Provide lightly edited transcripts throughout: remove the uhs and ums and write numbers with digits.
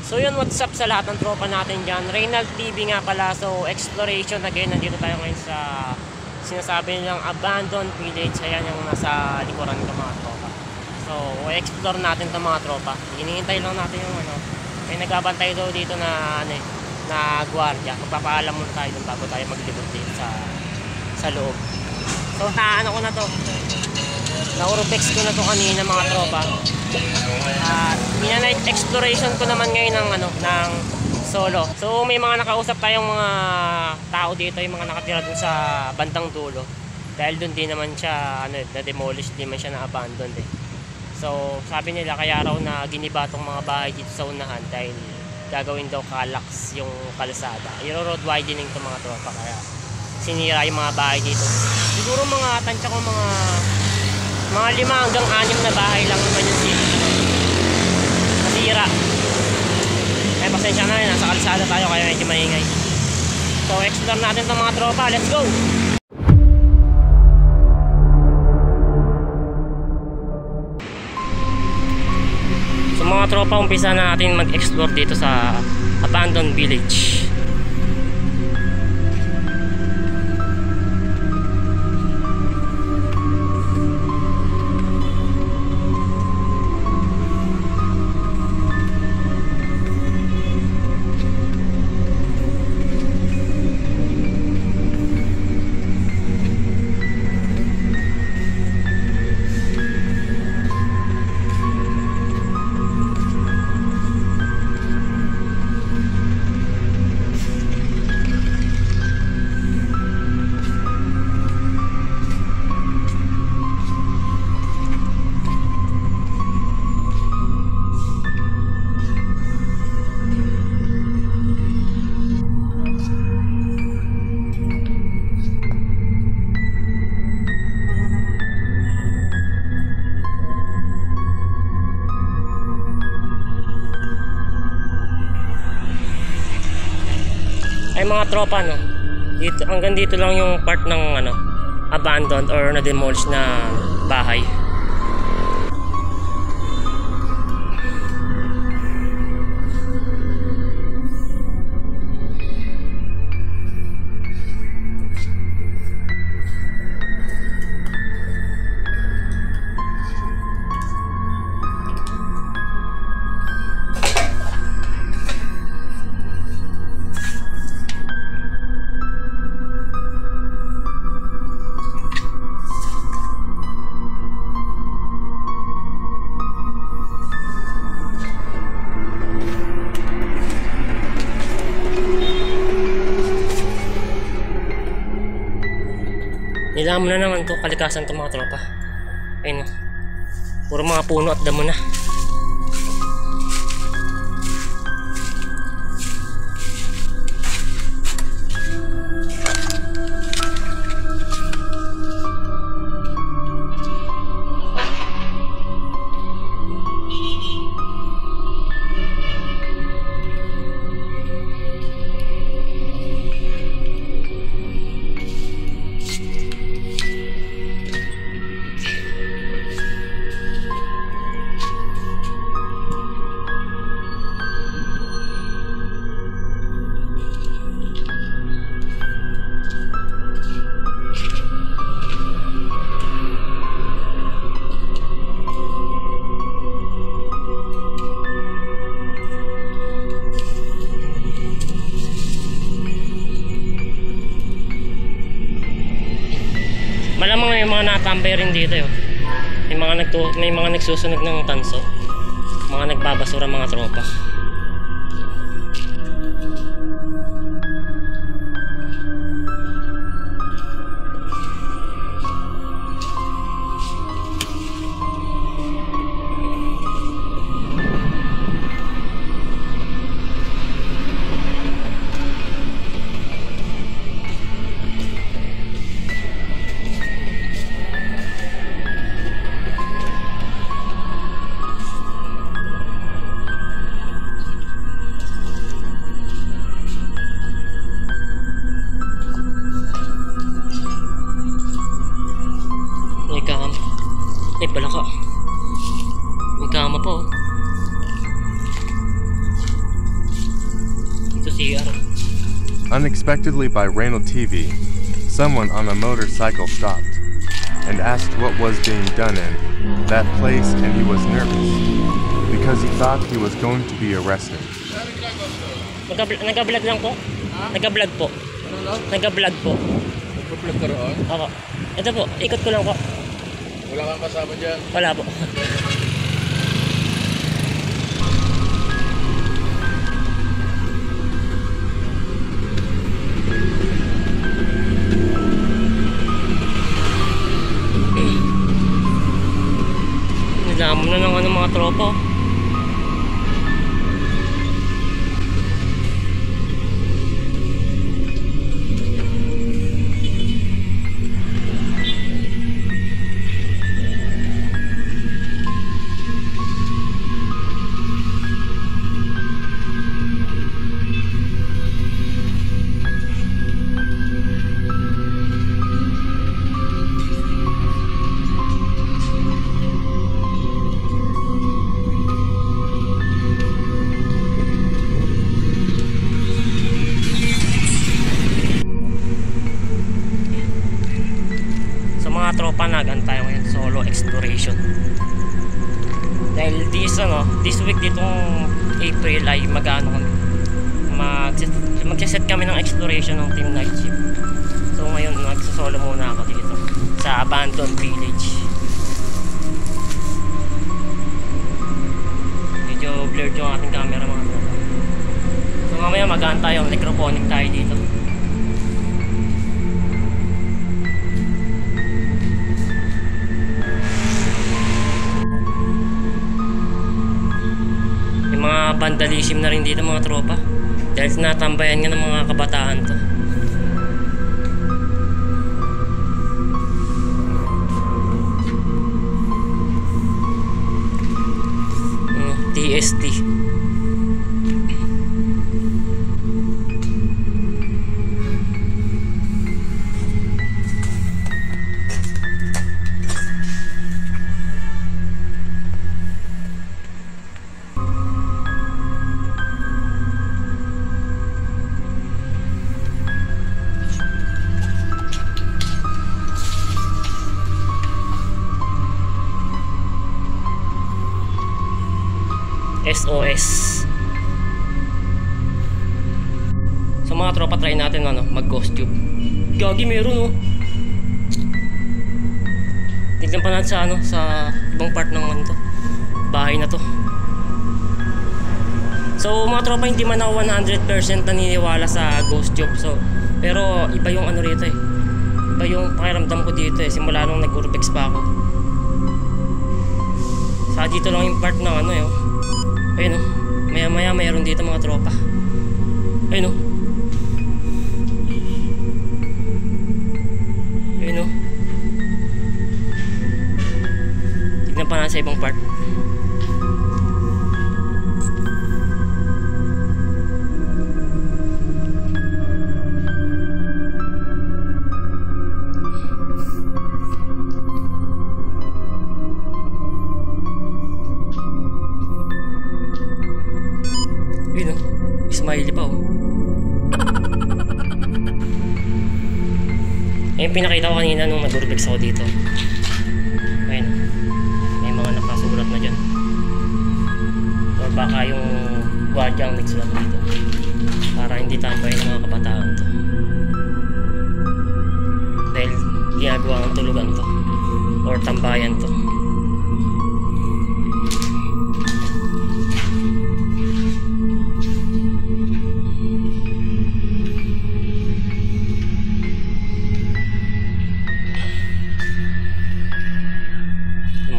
So yun, what's up sa lahat ng tropa natin dyan. Reynald TV nga pala. So exploration again, nandito tayo ngayon sa sinasabi nilang abandoned village. Ayan yung nasa likuran ko mga tropa. So explore natin itong mga tropa. Hinihintay lang natin yung may nagbabantay daw dito na na gwardiya. Magpapaalam muna tayo dun bago tayo maglibot dito sa loob. So ko na to, na-urbex ko na to kanina mga tropa. At night exploration ko naman ngayon ng solo. So may mga nakausap tayong mga tao dito, yung mga nakatira dun sa bandang dulo. Dahil dun din naman siya na-demolish, din man siya na-abandon eh. So sabi nila kaya raw na giniba tong mga bahay dito sa unahan dahil gagawin daw kalaks yung kalsada. Road widening to mga tropa, kaya sinira yung mga bahay dito. Siguro mga tansya ko mga 5 hanggang 6 na bahay lang naman yung nasira. Eh pasensya na rin, nasa kalsada tayo kaya medyo maingay. So explore natin itong mga tropa, let's go! So mga tropa, umpisa na natin mag-explore dito sa abandoned village. Ay mga tropa dito, hanggang dito lang yung part ng abandoned or na-demolish na bahay. Nilamon na naman to, kalikasan to mga tropa. Ayun puro mga puno at damo na. Malamang may mga natambay rin dito may mga nagsusunog ng tanso, mga nagbabasura mga tropa. Unexpectedly by Raynald TV, someone on a motorcycle stopped and asked what was being done in that place, and he was nervous because he thought he was going to be arrested. Nag-vlog lang po? Nag-vlog po. Nag-vlog po. Nag-vlog ka roon? Ako. Ito po, ikot ko lang po. Wala kang kasama dyan? Wala po. Nilamon na ng mga tropa. Mga tropa, nagan tayo ngayon solo exploration dahil this week ditong April ay magsiset kami ng exploration ng Team Night Shift. So ngayon nagsasolo muna ako dito sa abandoned village. Medyo blurred yung ating camera mga tropa. So mamaya magaan tayo, necrophonic tayo dito. Mga vandalism na rin dito mga tropa dahil tinatambayan nga ng mga kabataan to. TST. SOS. So mga tropa, try natin mag ghost tube. Gagi, meron tignan pa natin sa ibang part ng bahay na to. So mga tropa, hindi man ako 100% naniniwala sa ghost tube. So pero iba yung rito iba yung pakiramdam ko dito simula nung nag-urbex pa ako. Sa dito lang yung part ng ayun maya maya mayroon dito mga tropa. Ayun ayun tignan pa na sa ibang part. Smiley pa Ayun, pinakita ko kanina nung nag-urbex ako dito. Ayun, may mga nakasulat na dyan. Or baka yung gwardiya ang nagsulat dito para hindi tambay ng mga kabataan to, dahil ginagawa ng tulugan to or tambayan to.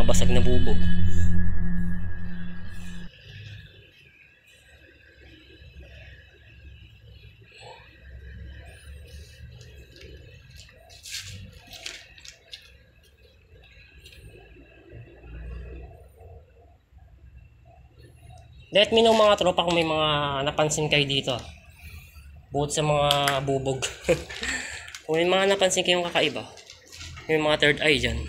Basag na bubog. Let me know mga tropa kung may mga napansin kayo dito bukod sa mga bubog. Kung may mga napansin kayong kakaiba, may mga third eye dyan.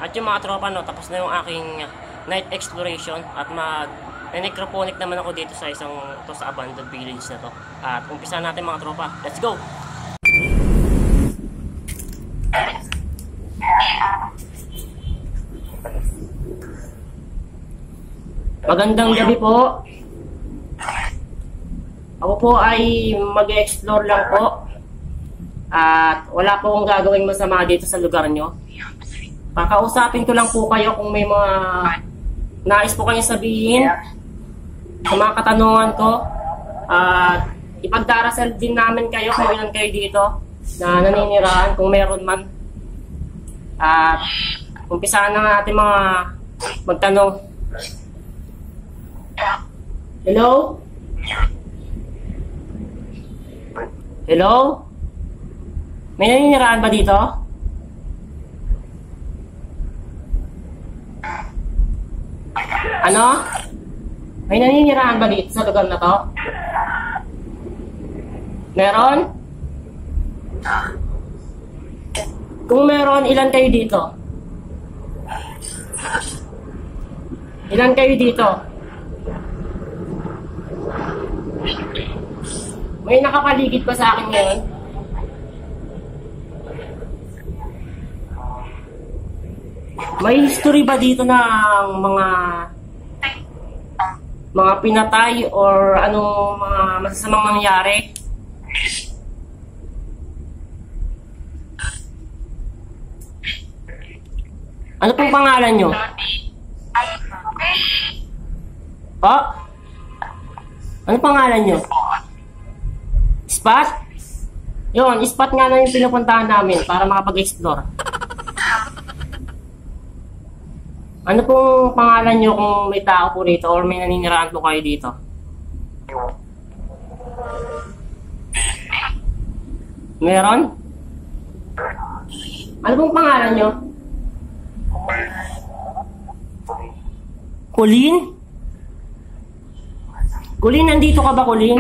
At yung mga tropa, no, tapos na yung aking night exploration at necrophonic naman ako dito sa sa abandoned village na to. At umpisa natin mga tropa. Let's go! Magandang gabi po. Ako po ay mag-explore lang po. At wala po akong gagawing masama dito sa lugar nyo. Kakausapin ko lang po kayo kung may mga nais po kayong sabihin sa mga katanungan ko. At ipagdarasal din namin kayo kung ilan kayo dito na naninirahan kung meron man. At umpisahan na natin mga magtanong. Hello? Hello? May naninirahan ba dito? Ano? May naninirahan ba dito sa lugar na to? Meron? Kung meron, ilan kayo dito? Ilan kayo dito? May nakapaligid pa sa akin ngayon? May history ba dito ng mga pinatay or anong mga masasamang nangyari? Ano pong pangalan nyo? Po? Ano pangalan nyo? Spot? Yun, spot nga na yung pinupuntahan namin para makapag-explore. Ano pong pangalan nyo kung may tao po rito or may naninirahan po kayo dito? Meron? Ano pong pangalan nyo? Kulin? Kulin, nandito ka ba, Kulin?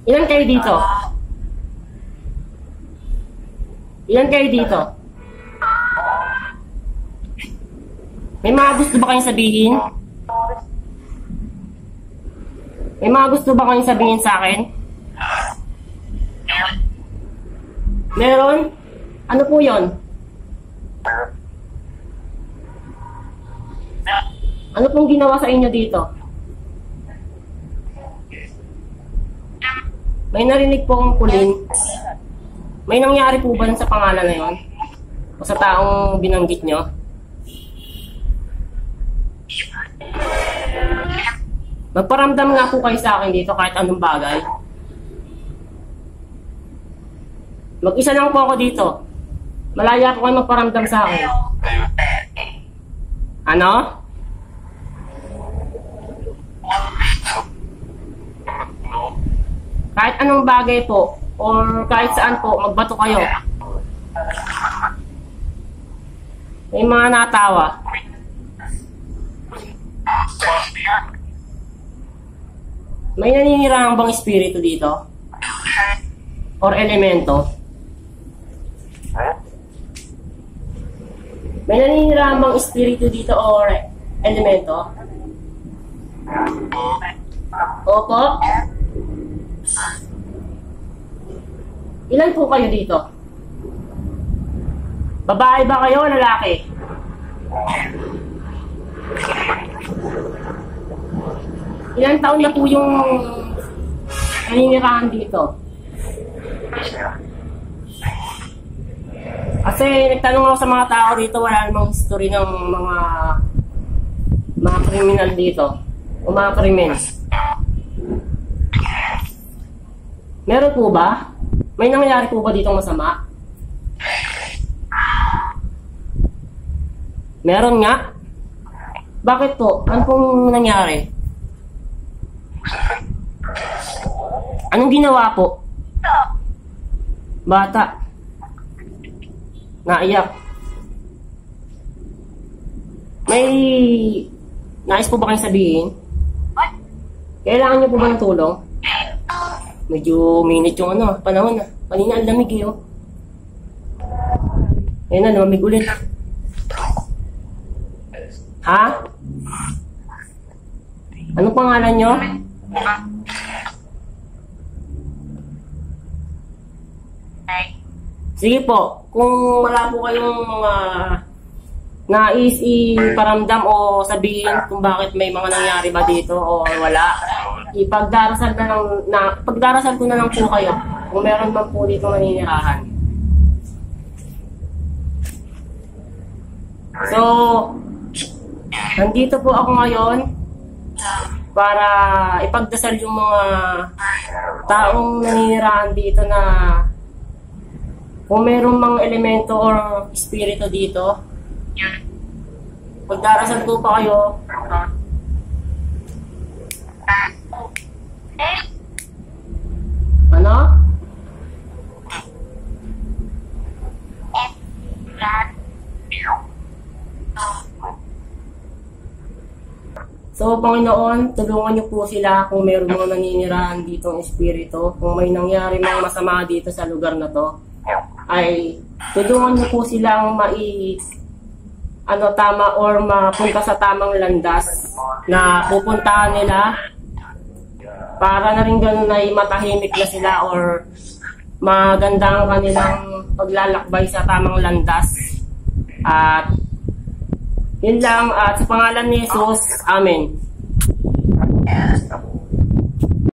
Ilan kayo dito? Ilan kayo dito? May mga gusto ba kayong sabihin? May mga gusto ba kayong sabihin sa akin? Meron? Ano po yon? Ano pong ginawa sa inyo dito? May narinig po akong Kulin. May nangyari po ba sa pangalan na yon? O sa taong binanggit nyo? Magparamdam nga po kayo sa akin dito kahit anong bagay. Mag-isa lang po ako dito. Malaya po kayo magparamdam sa akin. Ano? Kahit anong bagay po or kahit saan po, magbato kayo. May mga natawa. May naninirahan bang espiritu dito? Or elemento? May naninirahan bang espiritu dito or elemento? Opo? Ilan po kayo dito? Babae ba kayo o lalaki? Ilang taon na po yung naninirahan dito? Kasi nagtanong ako sa mga tao dito, wala namang history ng mga kriminal dito o mga krimen. Meron po ba? May nangyayari po ba ditong masama? Meron nga? Bakit po? Ano pong nangyari? Anong ginawa po? Bata. Naiyak. May nais po ba kayong sabihin? Kailangan niyo po ba ng tulong? Medyo minute yung panahon na. Kanina ang lamig eh, oh. Ayun na, lumamig ulit. Ha? Anong pangalan nyo? Sige po, kung wala po kayong mga nais iparamdam o sabihin kung bakit may mga nangyari ba dito o wala, ipagdarasal pagdarasal ko na lang po kayo kung meron man po dito maninirahan. So, nandito po ako ngayon para ipagdasal yung mga taong naninirahan dito na kung mayroong mga elemento or espiritu dito, pagdarasal ko pa kayo. Ano? So, Panginoon, tulungan niyo po sila kung mayroong mga naninirahan ditong espiritu, kung may nangyari mga masama dito sa lugar na to, ay tulungan niyo po silang tama or mapunta sa tamang landas na pupuntahan nila para na rin ganun ay matahimik na sila or maganda ang kanilang paglalakbay sa tamang landas. At yun lang, at sa pangalan ni Jesus, Amen.